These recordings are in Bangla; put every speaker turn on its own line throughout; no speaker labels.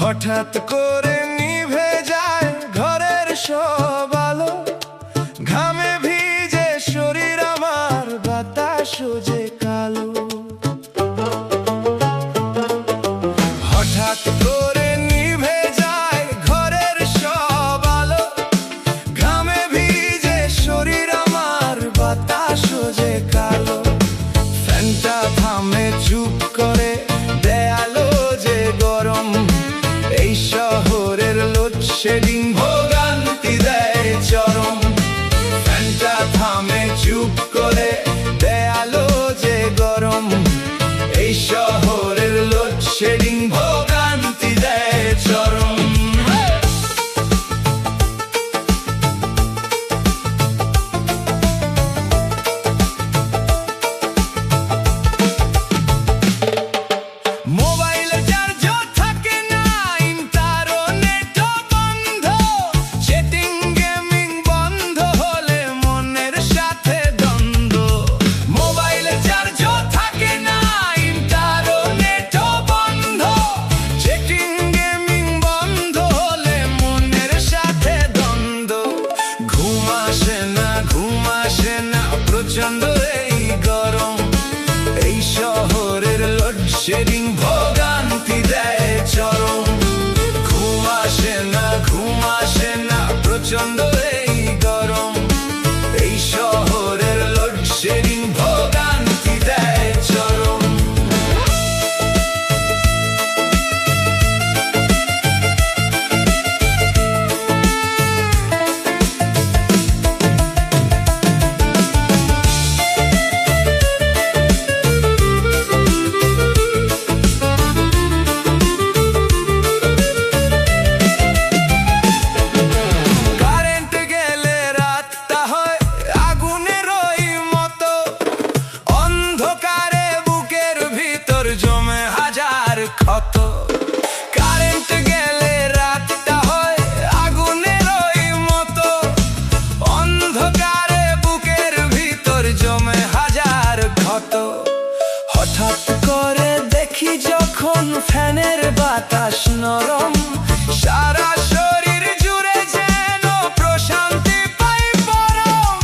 হঠাৎ করে নিভে যায় ঘরের সব আলো, ঘামে ভিজে শরীর আমার, বাতাস যে কালো। হঠাৎ করে নিভে যায় ঘরের সব আলো, ঘামে ভিজে শরীর আমার, বাতাস যে কালো। ফ্যানটা থামে চুপ করে, দেয়ালো যে গরম, এই শহরের লোডশেডিং ভোগান্তি দেয় চরম। ফ্যানটা থামে চুপ করে, দেয়ালো যে গরম, এই শহরের লোডশেডিং ভোগান্তি দেয় চরম। মোবাইলের চার্জও থাকে না, ইন্টারনেটও বন্ধ, চ্যাটিং গেমিং বন্ধ হলে মনের সাথে দ্বন্দ্ব। মোবাইলের চার্জও থাকে না, ইন্টারনেটও বন্ধ, চ্যাটিং গেমিং বন্ধ হলে মনের সাথে দ্বন্দ্ব। ঘুম আসে না, ঘুম আসে না, প্রচন্ড এই গরম, এই শহরের লোডশেডিং ভোগান্তি দেয় চরম। ঘুম আসে না, ঘুম আসে না, প্রচন্ড এই গরম, এই শহরের লোডশেডিং ভোগান্তি দেয় চরম। কারেন্ট গেলে রাতটা হয় আগুনের ওই মতো, অন্ধকারে বুকের ভিতর জমে হাজার ক্ষত। কারেন্ট গেলে রাতটা হয় আগুনের ওই মতো, অন্ধকারে বুকের ভিতর জমে হাজার ক্ষত। হঠাৎ করে দেখি যখন ফ্যানের বাতাস নরম, সারা শরীর জুড়ে যেন প্রশান্তি পাই পরম।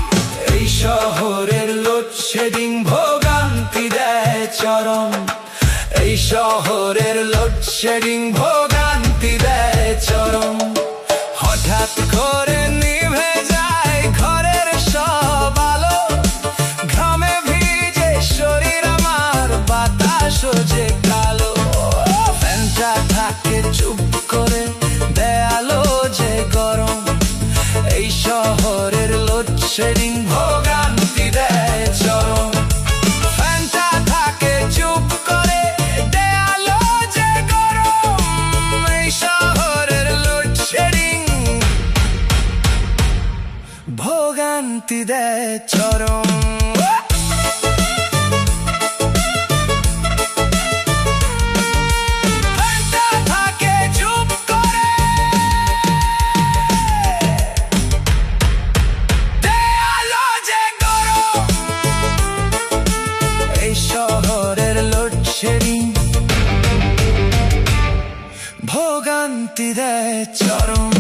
এই শহরের লোডশেডিং ভোগান্তি দেয় চরম, এই শহরের লোডশেডিং ভোগান্তি দেয় চরম। হঠাৎ করে নিভে যায় ঘরের সব আলো, ঘামে ভিজে শরীর আমার, বাতাস যে কালো। ফ্যানটা থাকে চুপ করে, দেয়ালো যে গরম, এই শহরের লোডশেডিং ভোগান্তি দেয় চরম। ফ্যানটা থাকে চুপ করে, দেয়ালো যে গরম, এই শহরের লোডশেডিং ভোগান্তি দেয় চরম। ফ্যানটা থাকে চুপ করে, দেয়ালো যে গরম, এই শহরের লোডশেডিং ভোগান্তি দেয় চরম।